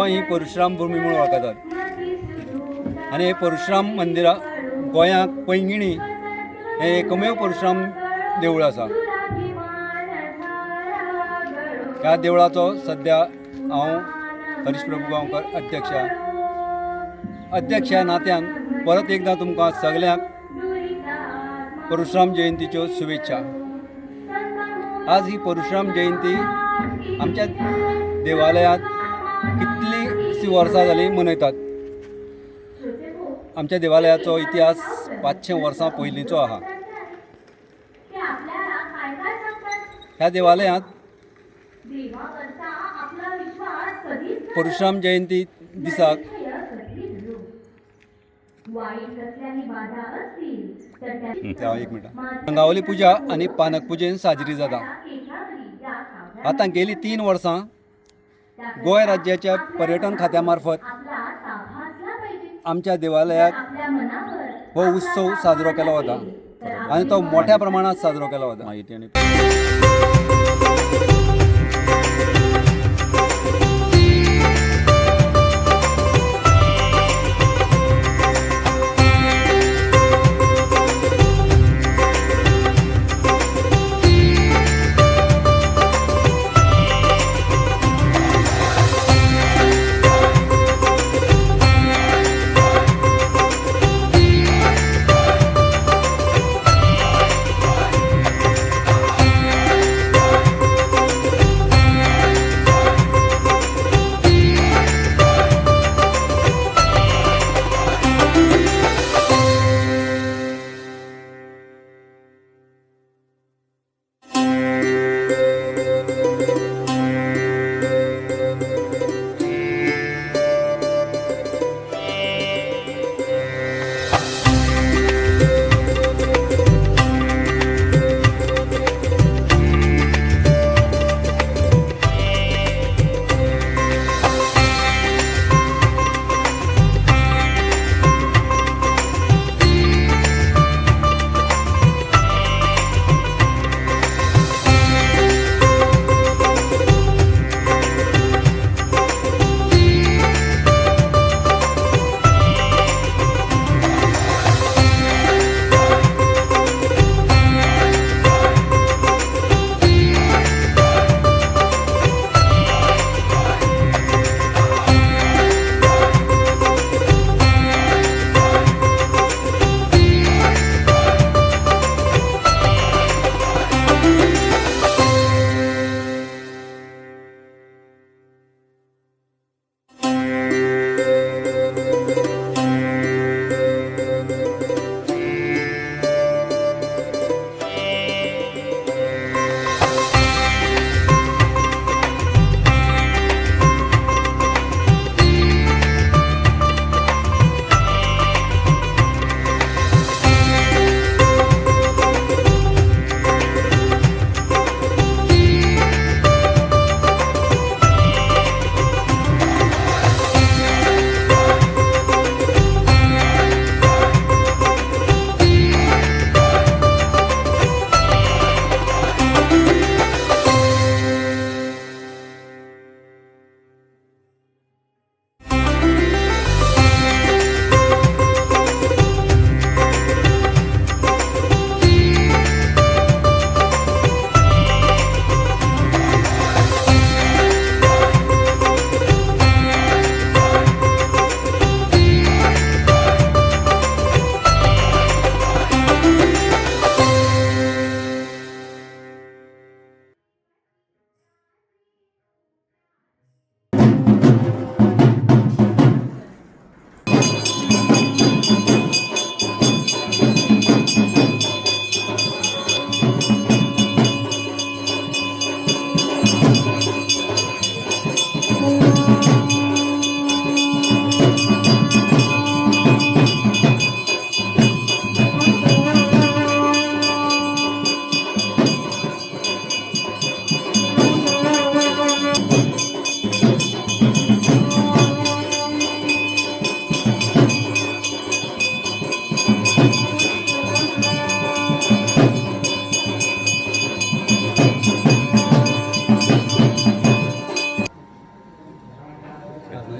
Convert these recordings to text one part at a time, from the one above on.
ही परशुराम भूमी म्हणून वळखतात आणि हे परशुराम मंदिरा गोंयांत पैंगिणी हे एकमेव परशुराम देवूळ आसा। ह्या देवळाचो सध्या हांव हरीश प्रभू गांवकर अध्यक्ष ह्या नात्यान परत एकदां तुमकां सगल्यांक परशुराम जयंतीच्यो शुभेच्छा। आज ही परशुराम जयंती आमच्या देवालयांत कितलींशीं वर्सां जालीं मनयतात। आमच्या देवालयाचो इतिहास 500 वर्सां पयलींचो आहा। ह्या देवालयांत परशुराम जयंती दिसाक एक मिनट अंगावली पुजा आणि पानक पुजेन साजरी जाता। आतां गेली 3 वर्सां गोंय राज्याच्या पर्यटन खात्या मार्फत आमच्या देवालयात हो उत्सव साजरो केलो वता आणि तो मोठ्या प्रमाणात साजरो केलो वता। माहिती आणि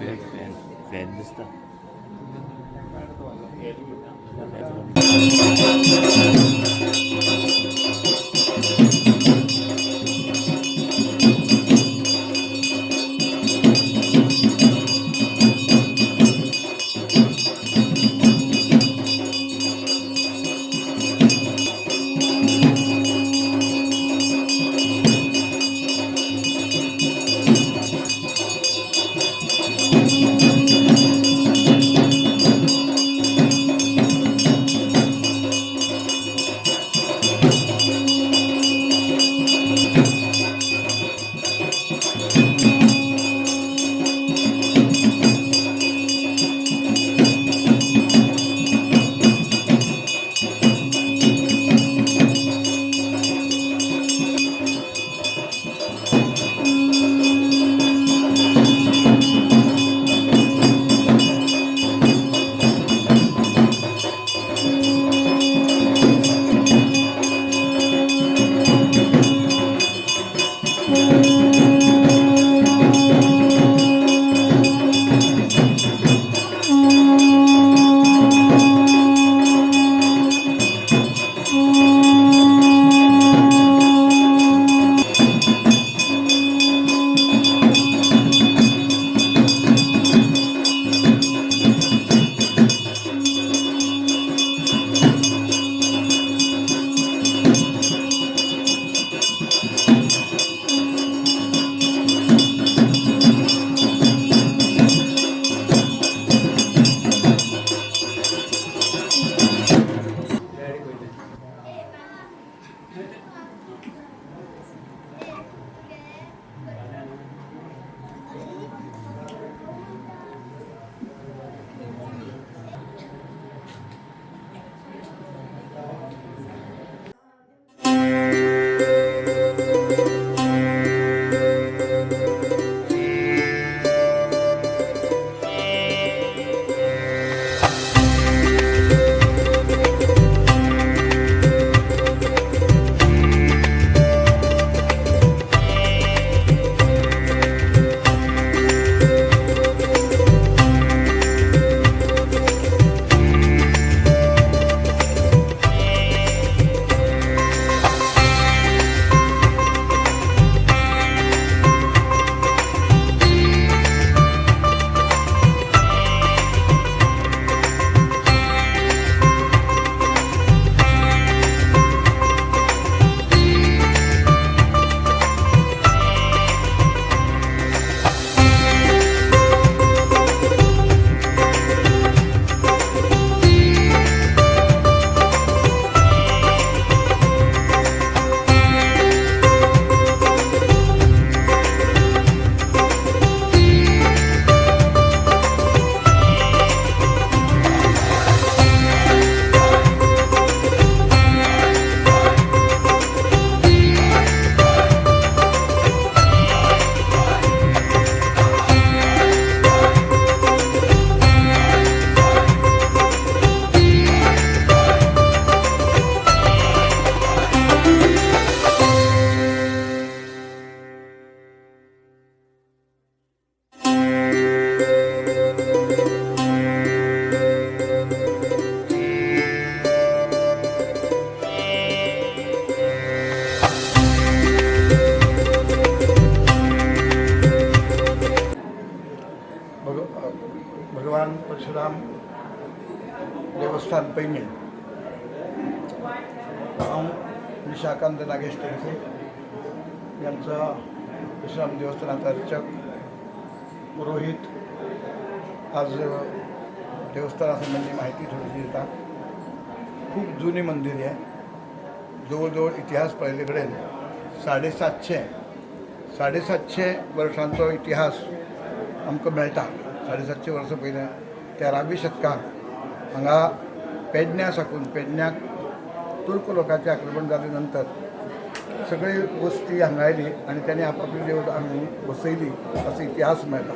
फॅन दिसता भगवान परशुराम देवस्थान पैंगीण हांव निशाकांत नागेश टेंगसे यांचा परशुराम देवस्थानाचा अर्चक पुरोहित आज देवस्थानासंबंधी माहिती थोडीशी देता. खूप जुनी मंदिर आहे. जवळजवळ इतिहास पळयले कडेन 750 वर्सांचो इतिहास आमकां मेळटा. 750 वर्सां पयलीं 13वी शतकांत हांगा पेडण्या साकून पेडण्याक तुर्क लोकांचें आक्रमण जाले नंतर सगळी वस्ती हांगा आयली आनी तांणी आपआपली देव हांगा बसयली असो इतिहास मेळटा.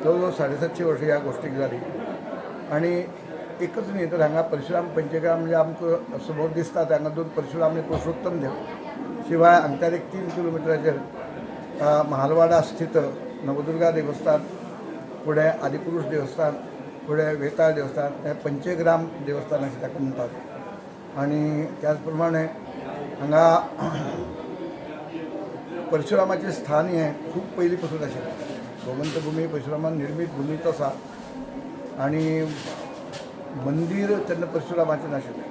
जवळजवळ 750 वर्सां ह्या गोश्टीक जाली. आनी एकच न्ही तर हांगा परशुराम पंचग्राम म्हणजे आमकां समोर दिसता हांगा दोन परशुराम आनी पुरुषोत्तम देव. शिवाय हांगच्यान एक 3 किलोमिटराचेर महालवाडा स्थित नवदुर्गा देवस्थान फुडें आदिपुरुश देवस्थान, फुडें वेताळ देवस्थान, हे पंचग्राम देवस्थान अशें ताका म्हणटात. आनी त्याच प्रमाणे हांगा परशुरामाचें स्थान हें खूब पयलीं पासून आशिल्लें. गोमंत भुमी परशुरामान निर्मीत भुमीच आसा आनी मंदीर तेन्ना परशुरामाचें नाशिल्लें.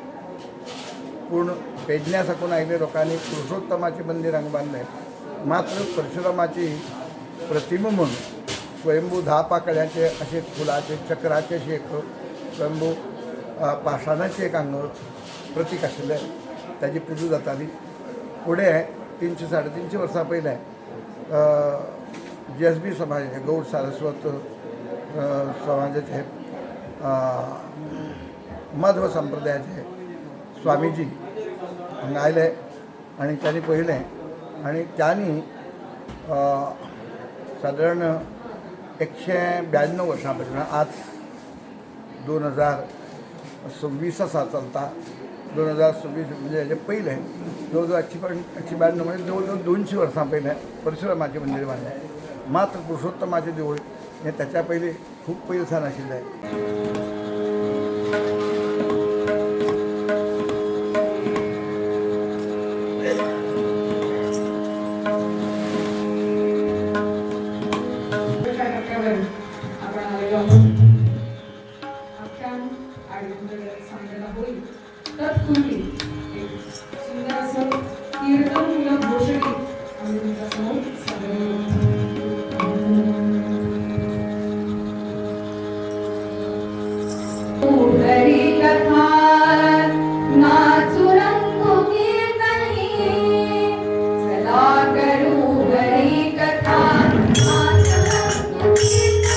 पूण पेडण्या साकून आयिल्ल्या लोकांनी पुरुशोत्तमाचें मंदीर हांगा बांदलें. मात्र परशुरामाची प्रतिमा म्हणून स्वयंभू 10 पाकळ्याचे अशे फुलाचे चक्राचे अशें एक स्वयंभू पाशाणाचें एक हांगा प्रतीक आशिल्लें, ताजी पुजा जाताली. फुडें 300-350 वर्सां पयलें JSB समाज, गौड सारस्वत समाजाचे मध्व संप्रदायाचे स्वामीजी हांगा आयले आनी त्यांनी पळयलें आनी त्यांनी सादारण 192 वर्सां पासून आज 2026 आसा चलता. 2026 म्हणजे हेजे पयलें जवळ जवळ 192 म्हणजे जवळ जवळ 200 वर्सां पयलें परशुरामाचें मंदीर बांदलें. मात्र पुरुशोत्तमाचें देवूळ हें ताच्या पयलीं खूब पयलींसान आशिल्लें. तत्पूर्वी एक सुंदर असं कीर्तनमूलक घोषणे आम्ही तुमच्यासमोर सादर करू. हरी कथा नाचू रंगू कीर्तनी, चला करू हरी कथा नाचू रंगू कीर्तनी.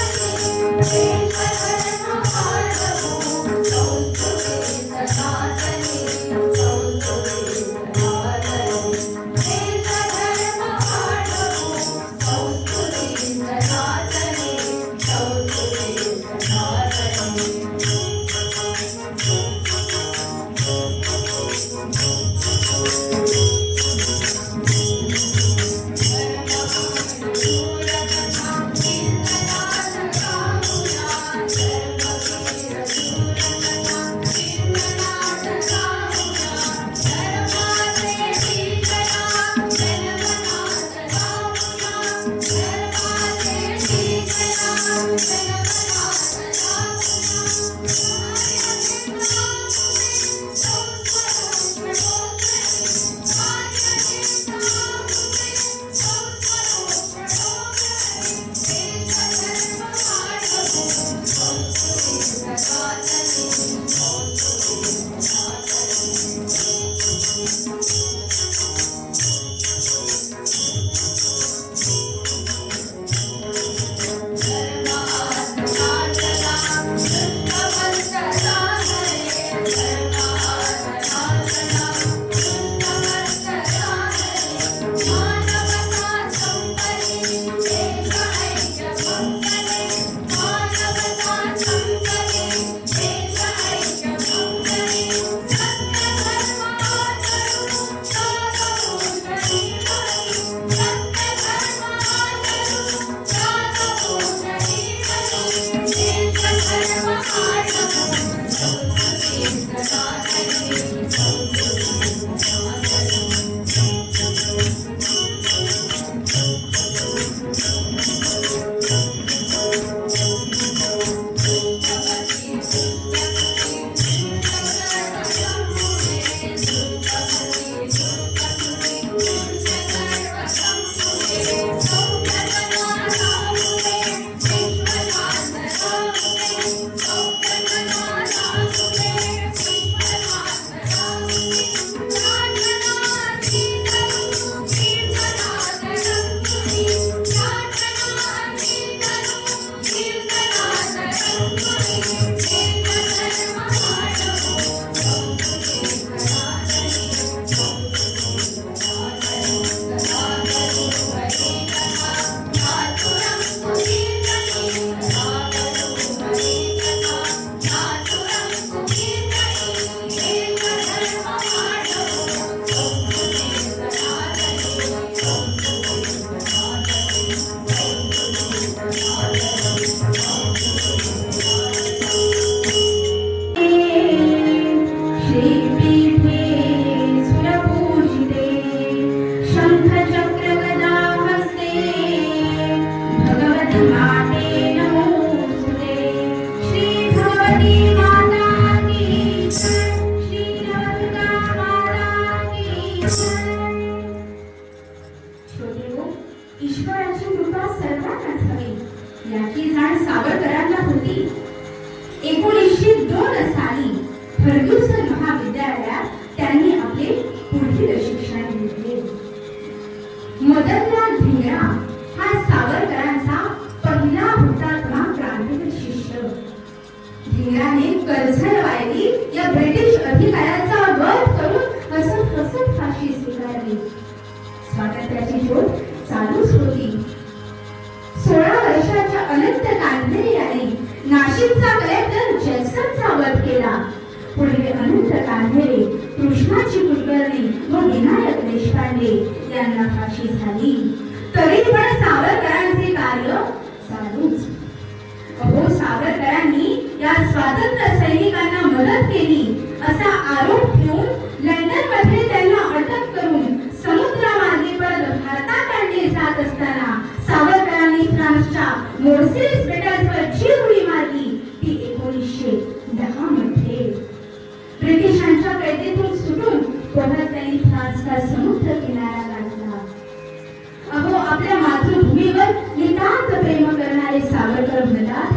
Thank you. कर्झलवायली या ब्रिटिश अधिकाऱ्याचा वध करून हसत हसत फाशी स्वीकारली. स्वातंत्र्याची शोध चालूच होती. 16 वर्षाच्या अनंत कांधरे याने नाशिकचा कलेक्टर जॅक्सनचा वध केला. पुढे अनंत कांधरे, कृष्णाची कुलकर्णी व विनायक देशपांडे यांना फाशी झाली. तरी पण सावरकरांचे कार्य चालूच. अहो, सावरकरांनी या स्वातंत्र्य सैनिकांना मदत केली असा आरोप ठेवून लंडनमध्ये त्यांना अटक करून समुद्रमार्गे परत भारतात आणले जात असताना सावरकरांनी फ्रान्सच्या मोर्सेलिस बेटावर जी उडी मारली ती 1910 मध्ये. ब्रिटिशांच्या कैदेतून सुटून परत त्यांनी फ्रान्सचा समुद्र किनारा गाठला. अहो, आपल्या मातृभूमीवर नितांत प्रेम करणारे सावरकर म्हणतात,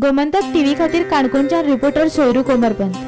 गोमंतक टीव्ही खातीर काणकोणच्यान रिपोर्टर सोयरू कोमरपंत.